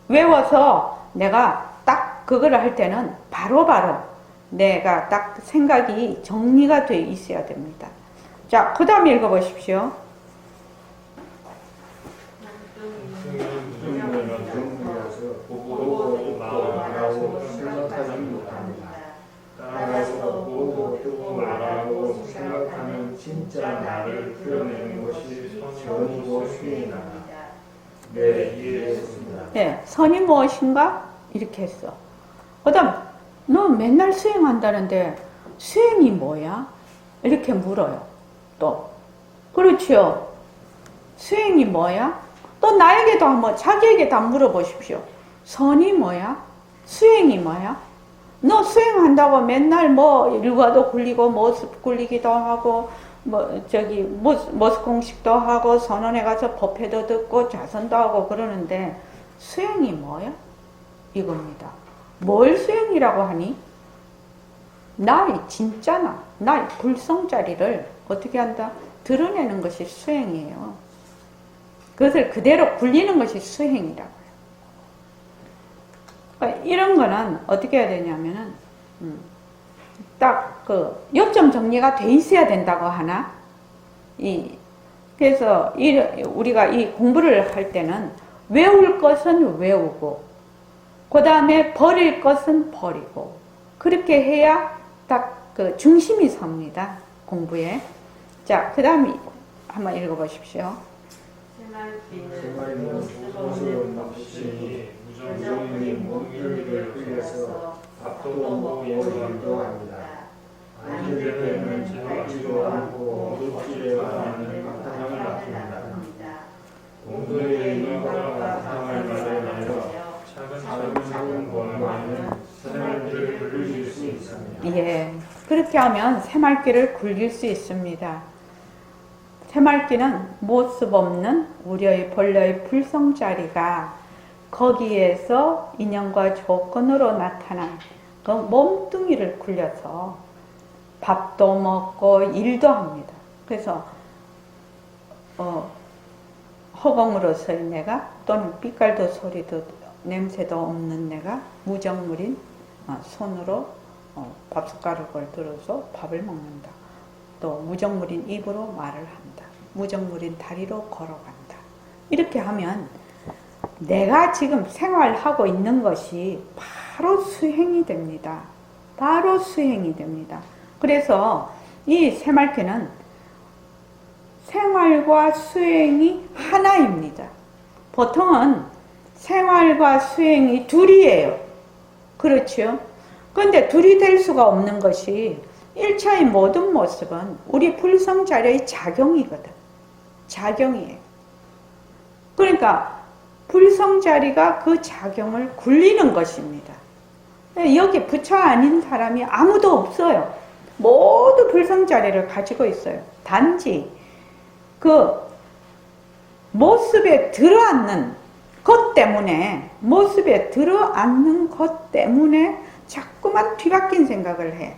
외워서 내가 딱 그거를 할 때는 바로바로 내가 딱 생각이 정리가 돼 있어야 됩니다. 자, 그 다음에 읽어보십시오. 무정무라서 보고 말하고 생각하지 못합니다. 따라서 보고 또 말하고 생각하는 진짜 나를 표현하는 것이 선이고 수행이다. 네, 이해했습니다. 네, 선이 무엇인가? 이렇게 했어. 그 다음, 너 맨날 수행한다는데 수행이 뭐야? 이렇게 물어요. 또. 그렇죠. 수행이 뭐야? 또 나에게도 한번 자기에게도 한번 물어보십시오. 선이 뭐야? 수행이 뭐야? 너 수행한다고 맨날 뭐 일과도 굴리고 모습 굴리기도 하고 모습 공식도 하고 선언에 가서 법회도 듣고 자선도 하고 그러는데 수행이 뭐야? 이겁니다. 뭘 수행이라고 하니? 나의 진짜 나의 불성자리를 어떻게 한다? 드러내는 것이 수행이에요. 그것을 그대로 굴리는 것이 수행이라고요. 그러니까 이런 거는 어떻게 해야 되냐면은, 딱 요점 정리가 돼 있어야 된다고 하나? 그래서 우리가 이 공부를 할 때는 외울 것은 외우고, 그 다음에 버릴 것은 버리고, 그렇게 해야 딱 그 중심이 섭니다. 공부에. 자, 그 다음에 한번 읽어보십시오. 생활은 무서운 없이 무정무의 몸뚱이를 흘려서 밥도 먹고 일도 합니다. 앉을 때는 지나치도 않고 어둡지도 않은 바탕을 맡습니다. 공도의 인과가 바탕을 마련하여 차근차근 보완하면 새말길을 굴릴 수 있습니다. 예, 그렇게 하면 새말길을 굴릴 수 있습니다. 새말길은 모습 없는 우리의 본래의 불성자리가 거기에서 인연과 조건으로 나타난 그 몸뚱이를 굴려서 밥도 먹고 일도 합니다. 그래서 허공으로서의 내가 또는 빛깔도 소리도 냄새도 없는 내가 무정물인 손으로 밥숟가락을 들어서 밥을 먹는다. 또 무정물인 입으로 말을 한다. 무정물인 다리로 걸어간다. 이렇게 하면 내가 지금 생활하고 있는 것이 바로 수행이 됩니다. 바로 수행이 됩니다. 그래서 이 새말귀는 생활과 수행이 하나입니다. 보통은 생활과 수행이 둘이에요. 그렇죠? 그런데 둘이 될 수가 없는 것이 일차의 모든 모습은 우리 불성자리의 작용이거든. 작용이에요. 그러니까 불성자리가 그 작용을 굴리는 것입니다. 여기 부처 아닌 사람이 아무도 없어요. 모두 불성자리를 가지고 있어요. 단지 그 모습에 들어앉는 것 때문에 자꾸만 뒤바뀐 생각을 해.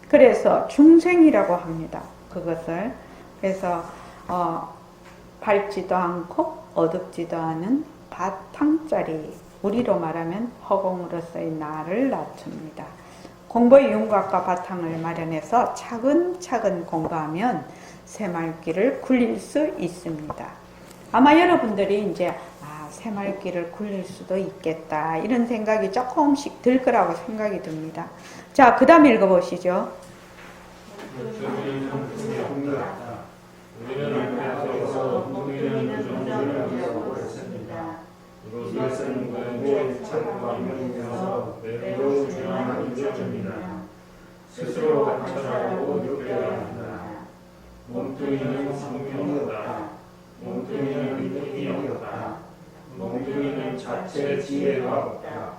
그래서 중생이라고 합니다. 그것을. 그래서 밝지도 않고 어둡지도 않은 바탕자리, 우리로 말하면 허공으로서의 나를 낮춥니다. 공부의 윤곽과 바탕을 마련해서 차근차근 공부하면 새말귀를 굴릴 수 있습니다. 아마 여러분들이 이제 새말귀를 굴릴 수도 있겠다 이런 생각이 조금씩 들 거라고 생각이 듭니다. 자, 그 다음 읽어보시죠. 우리는 앞에서 무정무는 무정무를 하고 있습니다. 이것은 공부의 참관이면서 매우 중요한 요점이다. 스스로 관찰하고 느껴야 한다. 몸뚱이는 성품이 없다. 몸뚱이는 느낌이 없다. 몸뚱이는 자체 지혜가 없다.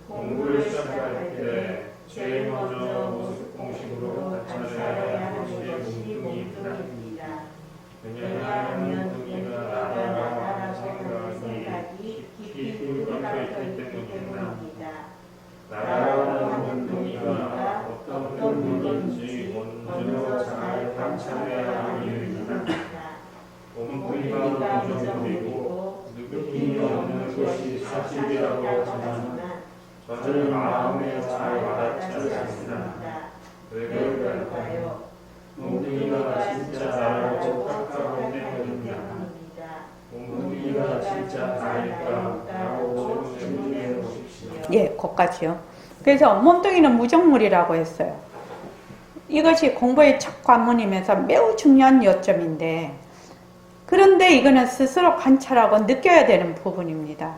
공부를 시작할 때 제일 먼저 모습 공식으로 관찰해야 하는 것이 몸뚱이입니다. 왜냐하면 몸뚱이가 나라고 하는 생각이 깊이 물박혀 있기 때문이다. 나라고 하는 몸뚱이가 어떤 물건인지 먼저 잘 관찰해야 하는 이유입니다. 몸뚱이가 부정적이고 느낌이 없는 것이 사실이라고 하지만 저는 마음에 잘 와닿지 않습니다. 왜 그럴까요? 몸뚱이가 진짜 나라고 착각하기 때문입니다. 몸뚱이가 진짜 나일까? 라고 질문해 보십시오. 예, 거기까지요. 그래서 몸뚱이는 무정물이라고 했어요. 이것이 공부의 첫 관문이면서 매우 중요한 요점인데, 그런데 이거는 스스로 관찰하고 느껴야 되는 부분입니다.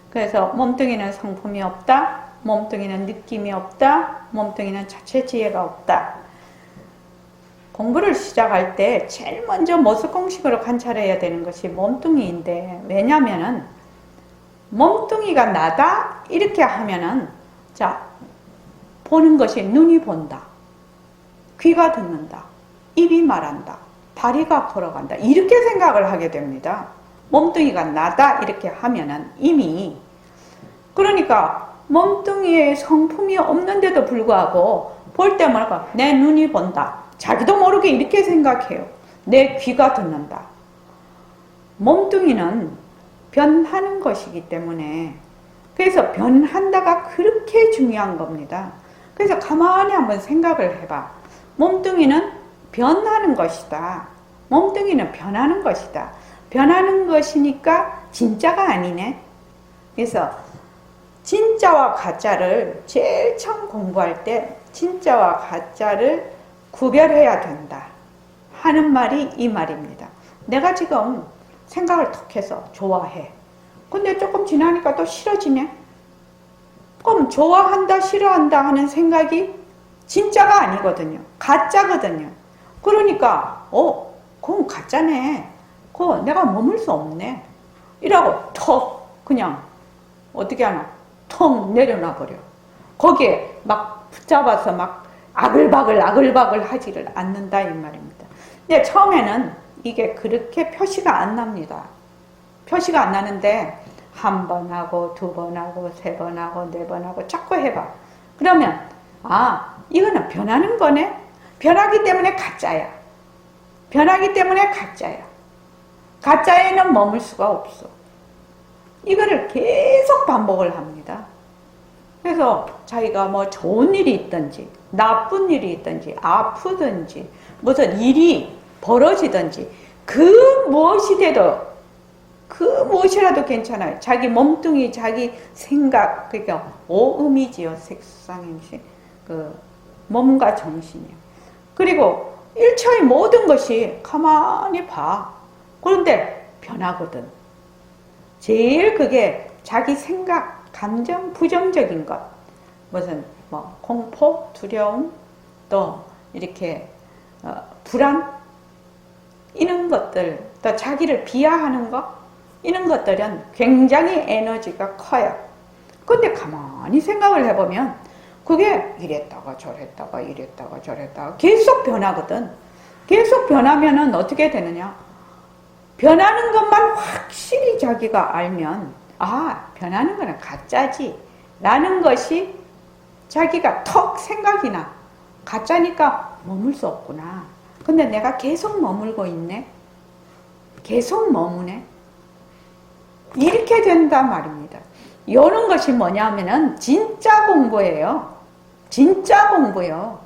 그래서 몸뚱이는 성품이 없다, 몸뚱이는 느낌이 없다, 몸뚱이는 자체 지혜가 없다. 공부를 시작할 때 제일 먼저 모습 공식으로 관찰해야 되는 것이 몸뚱이인데, 왜냐면은 몸뚱이가 나다 이렇게 하면은, 자, 보는 것이 눈이 본다, 귀가 듣는다, 입이 말한다, 다리가 걸어간다, 이렇게 생각을 하게 됩니다. 몸뚱이가 나다 이렇게 하면은 이미, 그러니까 몸뚱이에 성품이 없는데도 불구하고 볼 때마다 내 눈이 본다, 자기도 모르게 이렇게 생각해요. 내 귀가 듣는다. 몸뚱이는 변하는 것이기 때문에, 그래서 변한다가 그렇게 중요한 겁니다. 그래서 가만히 한번 생각을 해봐. 몸뚱이는 변하는 것이다. 몸뚱이는 변하는 것이다. 변하는 것이니까 진짜가 아니네. 그래서 진짜와 가짜를 제일 처음 공부할 때 진짜와 가짜를 구별해야 된다 하는 말이 이 말입니다. 내가 지금 생각을 톡 해서 좋아해. 근데 조금 지나니까 또 싫어지네. 그럼 좋아한다 싫어한다 하는 생각이 진짜가 아니거든요. 가짜거든요. 그러니까 그건 가짜네. 그거 내가 머물 수 없네. 이라고 턱 그냥 어떻게 하나 턱 내려놔 버려. 거기에 막 붙잡아서 막 아글바글 하지를 않는다 이 말입니다. 근데 처음에는 이게 그렇게 표시가 안 납니다. 표시가 안 나는데 한 번 하고 두 번 하고 세 번 하고 네 번 하고 자꾸 해봐. 그러면 이거는 변하는 거네. 변하기 때문에 가짜야. 변하기 때문에 가짜야. 가짜에는 머물 수가 없어. 이거를 계속 반복을 합니다. 그래서 자기가 뭐 좋은 일이 있든지 나쁜 일이 있든지 아프든지 무슨 일이 벌어지든지 그 무엇이 돼도 그 무엇이라도 괜찮아요. 자기 몸뚱이, 자기 생각, 그러니까 오음이지요. 색상행식, 그 몸과 정신이요. 그리고 일처의 모든 것이 가만히 봐. 그런데 변하거든. 제일 그게 자기 생각, 감정, 부정적인 것, 무슨 뭐 공포, 두려움, 또 이렇게 불안, 이런 것들, 또 자기를 비하하는 것, 이런 것들은 굉장히 에너지가 커요. 근데 가만히 생각을 해보면 그게 이랬다가 저랬다가 이랬다가 저랬다가 계속 변하거든. 계속 변하면은 어떻게 되느냐? 변하는 것만 확실히 자기가 알면 변하는 거는 가짜지 라는 것이 자기가 턱 생각이 나. 가짜니까 머물 수 없구나. 근데 내가 계속 머물고 있네. 계속 머무네. 이렇게 된단 말입니다. 이런 것이 뭐냐면은 진짜 공부예요. 진짜 공부요.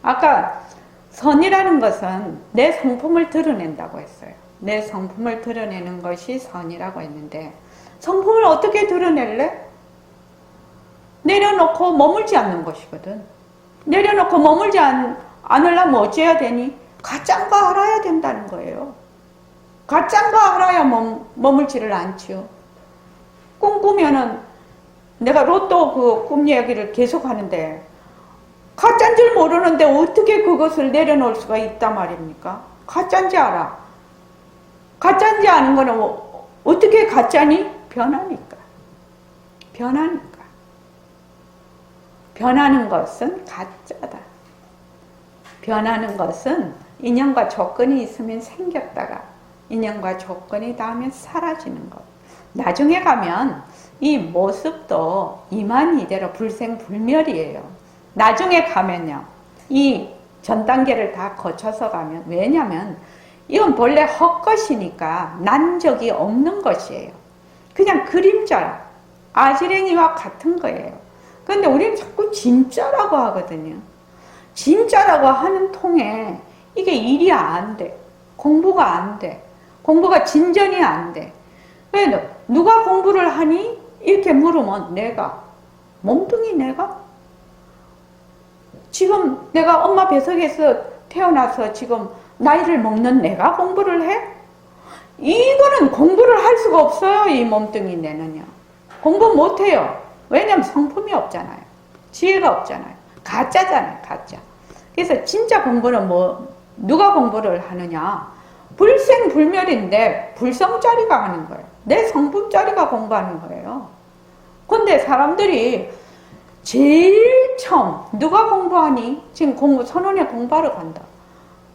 아까 선이라는 것은 내 성품을 드러낸다고 했어요. 내 성품을 드러내는 것이 선이라고 했는데, 성품을 어떻게 드러낼래? 내려놓고 머물지 않는 것이거든. 내려놓고 머물지 않으려면 어찌해야 되니? 가짠 거 알아야 된다는 거예요. 가짠 거 알아야 머물지를 않죠. 꿈꾸면은 내가 로또 그 꿈 이야기를 계속 하는데 가짜인 줄 모르는데 어떻게 그것을 내려놓을 수가 있단 말입니까? 가짜인지 알아. 가짜인지 아는 거는 어떻게 가짜니? 변하니까. 변하니까. 변하는 것은 가짜다. 변하는 것은 인연과 조건이 있으면 생겼다가 인연과 조건이 닿으면 사라지는 것. 나중에 가면 이 모습도 이만희대로 불생불멸이에요. 나중에 가면요. 이 전 단계를 다 거쳐서 가면, 왜냐면 이건 본래 헛것이니까 난 적이 없는 것이에요. 그냥 그림자, 아지랭이와 같은 거예요. 그런데 우리는 자꾸 진짜라고 하거든요. 진짜라고 하는 통에 이게 일이 안 돼. 공부가 안 돼. 공부가 진전이 안 돼. 왜 누가 공부를 하니? 이렇게 물으면 내가. 몸뚱이 내가? 지금 내가 엄마 뱃속에서 태어나서 지금 나이를 먹는 내가 공부를 해? 이거는 공부를 할 수가 없어요. 이 몸뚱이 내는요. 공부 못해요. 왜냐면 성품이 없잖아요. 지혜가 없잖아요. 가짜잖아요. 가짜. 그래서 진짜 공부는 누가 공부를 하느냐? 불생불멸인데 불성짜리가 하는 거예요. 내 성품짜리가 공부하는 거예요. 근데 사람들이 제일 처음 누가 공부하니? 지금 선원에 공부하러 간다.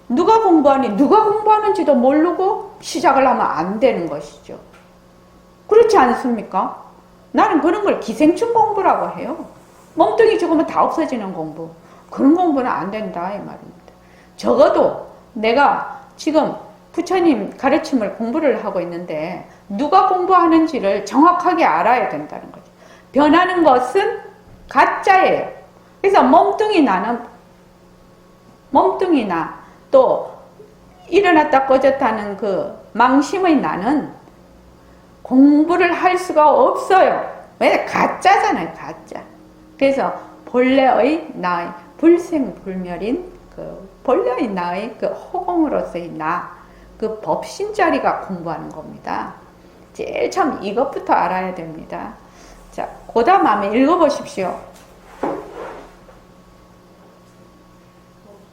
누가 공부하니? 누가 공부하는지도 모르고 시작을 하면 안 되는 것이죠. 그렇지 않습니까? 나는 그런 걸 기생충 공부라고 해요. 몸뚱이 죽으면 다 없어지는 공부. 그런 공부는 안 된다 이 말입니다. 적어도 내가 지금 부처님 가르침을 공부를 하고 있는데 누가 공부하는지를 정확하게 알아야 된다는 거죠. 변하는 것은 가짜예요. 그래서 몸뚱이나 또 일어났다 꺼졌다는 그 망심의 나는 공부를 할 수가 없어요. 왜? 가짜잖아요. 가짜. 그래서 본래의 나의 불생불멸인 그 본래의 나의 그 허공으로서의 나, 그 법신자리가 공부하는 겁니다. 제일 처음 이것부터 알아야 됩니다. 자, 그 다음 한번 읽어보십시오.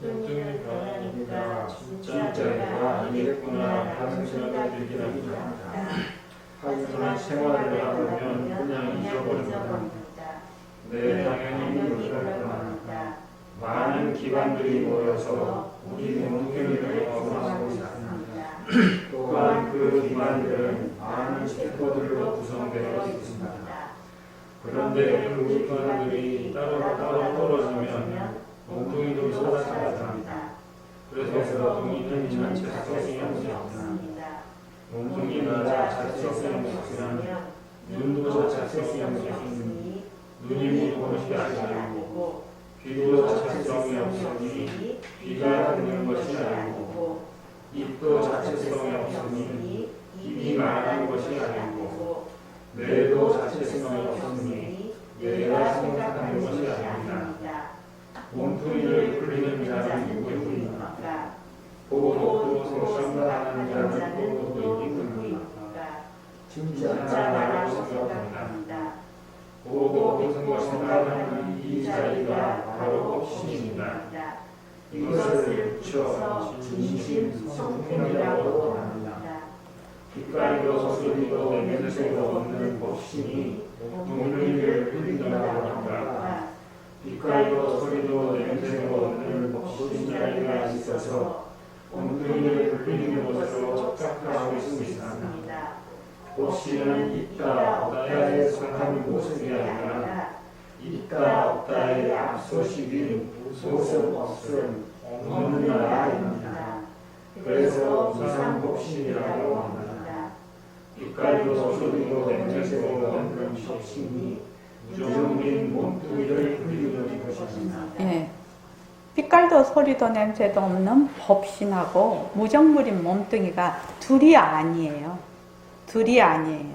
몸뚱이 변하니까 진짜가 아니겠구나 하는 생각이 들긴 합니다. 하지만 생활을 하면 그냥 잊어버립니다. 네, 당연히 그렇구나. 많은 기관들이 모여서 우리 몸뚱이를 검사하고 있습니다. 또한 그 기관들은 많은 세포들로 구성되어 있습니다. 그런데 그 기관들이 따로 떨어지면 몸뚱이도 쏟아집니다. 그래서 몸뚱이는 자체성이 없습니다. 몸뚱이가 자체성이 없으면 눈도 자체성이 없으니 눈이 보는 것이 아니고 귀도 자체성이 없으니 귀가 듣는 것이 아니고 입도 자체성이 없으니 입이 말하는 것이 아니고 뇌도 자체성이 없으니 뇌가 생각하는 것이 아닙니다. 몸뚱이를 굴리는 자는 누구입니까? 보고 듣고 생각하는 자는 또 누구입니까? 진짜라고 생각합니다. 보고 듣고 생각하는 이 자리가 바로 법신입니다. 이것을 붙여 진심 성품이라고 합니다. 빛깔도 소리도 냄새도 없는 법신이 몸뚱이를 흘린다고 합니다. 빛깔도 소리도 냄새도 없는 법신자리가 있어서 몸뚱이를 흘리는 것으로 착각하고 있습니다. 법신은 있다 없다에 속한 모습이 아니라 있다 없다의 앞서시인 모습 없음 없는 나라입니다. 그래서 무상법신이라고 합니다. 빛깔도 소리도 냄새도 없는 법신이 무정민 몸뚱이를 흘리는 것입니다. 예. 빛깔도 소리도 냄새도 없는 법신하고 무정물인 몸뚱이가 둘이 아니에요. 둘이 아니에요.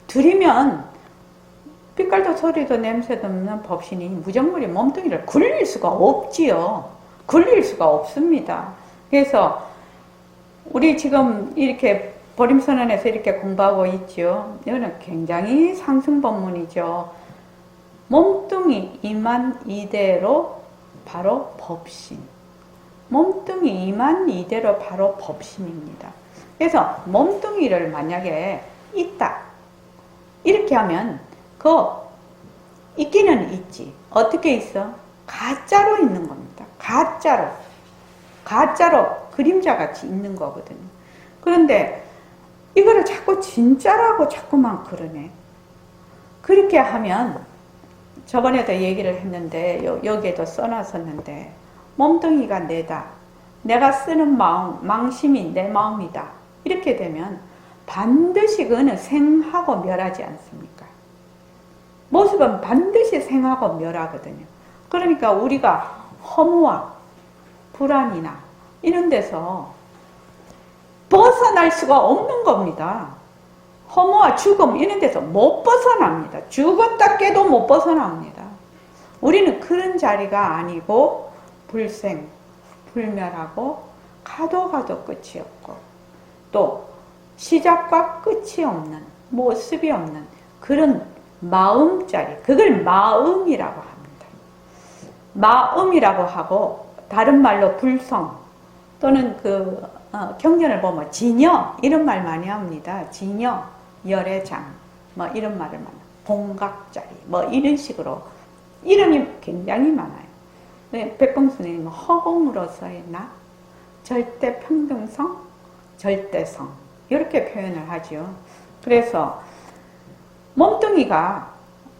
둘이면 빛깔도 소리도 냄새도 없는 법신이 무정물인 몸뚱이를 굴릴 수가 없지요. 굴릴 수가 없습니다. 그래서 우리 지금 이렇게 보림선언에서 이렇게 공부하고 있죠. 이거는 굉장히 상승법문이죠. 몸뚱이 이만 이대로 바로 법신. 몸뚱이 이만 이대로 바로 법신입니다. 그래서 몸뚱이를 만약에 있다 이렇게 하면 그 있기는 있지. 어떻게 있어? 가짜로 있는 겁니다. 가짜로 그림자 같이 있는 거거든요. 그런데 이거를 자꾸 진짜라고 자꾸만 그러네. 그렇게 하면 저번에도 얘기를 했는데 여기에도 써놨었는데 몸뚱이가 내다. 내가 쓰는 마음, 망심이 내 마음이다. 이렇게 되면 반드시 그거는 생하고 멸하지 않습니까? 모습은 반드시 생하고 멸하거든요. 그러니까 우리가 허무와 불안이나 이런 데서 벗어날 수가 없는 겁니다. 허무와 죽음 이런 데서 못 벗어납니다. 죽었다 깨도 못 벗어납니다. 우리는 그런 자리가 아니고 불생, 불멸하고 가도 끝이 없고 또 시작과 끝이 없는 모습이 없는 그런 마음자리, 그걸 마음이라고 합니다. 마음이라고 하고 다른 말로 불성 또는 경전을 보면 진여 이런 말 많이 합니다. 진여, 열애장 뭐 이런 말을 많이 봉각자리 뭐 이런 식으로 이름이 굉장히 많아요. 백범 스님은 허공으로서의 나, 절대평등성, 절대성 이렇게 표현을 하죠. 그래서 몸뚱이가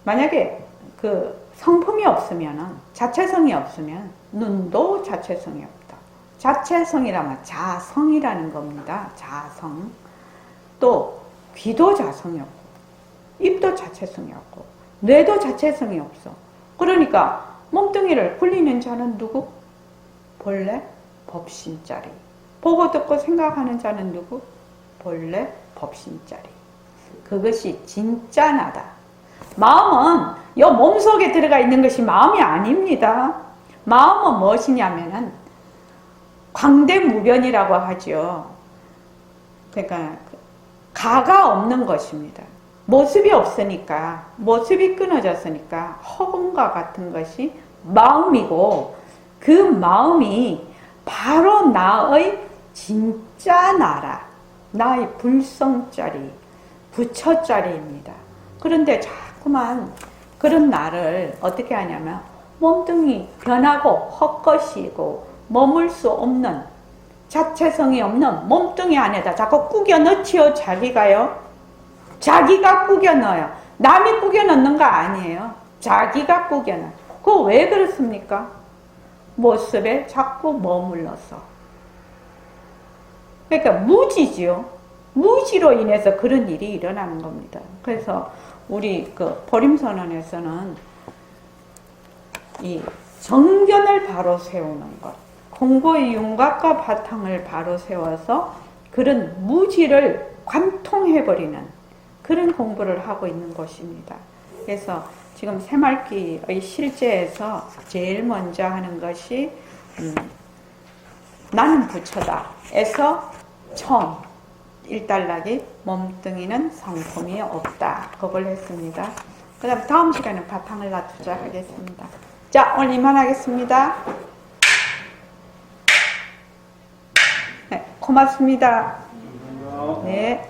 만약에 그 성품이 없으면 자체성이 없으면 눈도 자체성이 없다. 자체성이라면 자성이라는 겁니다. 자성. 또 귀도 자성이 없고 입도 자체성이 없고 뇌도 자체성이 없어. 그러니까 몸뚱이를 굴리는 자는 누구? 본래 법신자리. 보고 듣고 생각하는 자는 누구? 본래 법신자리. 그것이 진짜 나다. 마음은 이 몸속에 들어가 있는 것이 마음이 아닙니다. 마음은 무엇이냐면은 광대무변이라고 하죠. 그러니까 가가 없는 것입니다. 모습이 없으니까, 모습이 끊어졌으니까 허공과 같은 것이 마음이고 그 마음이 바로 나의 진짜 나라, 나의 불성자리, 부처자리입니다. 그런데 자꾸만 그런 나를 어떻게 하냐면 몸뚱이 변하고 헛것이고 머물 수 없는 자체성이 없는 몸뚱이 안에다 자꾸 꾸겨 넣지요. 자기가 꾸겨 넣어요. 남이 꾸겨 넣는 거 아니에요. 자기가 꾸겨 넣어요. 그거 왜 그렇습니까? 모습에 자꾸 머물러서. 그러니까 무지지요. 무지로 인해서 그런 일이 일어나는 겁니다. 그래서 우리 보림선언에서는 이 정견을 바로 세우는 것, 공고의 윤곽과 바탕을 바로 세워서 그런 무지를 관통해버리는 그런 공부를 하고 있는 것입니다. 그래서 지금 새말기의 실제에서 제일 먼저 하는 것이 나는 부처다 에서 처음 일단락이 몸뚱이는 성품이 없다. 그걸 했습니다. 그 다음 시간에 바탕을 놔두자 하겠습니다. 자, 오늘 이만하겠습니다. 네, 고맙습니다. 네.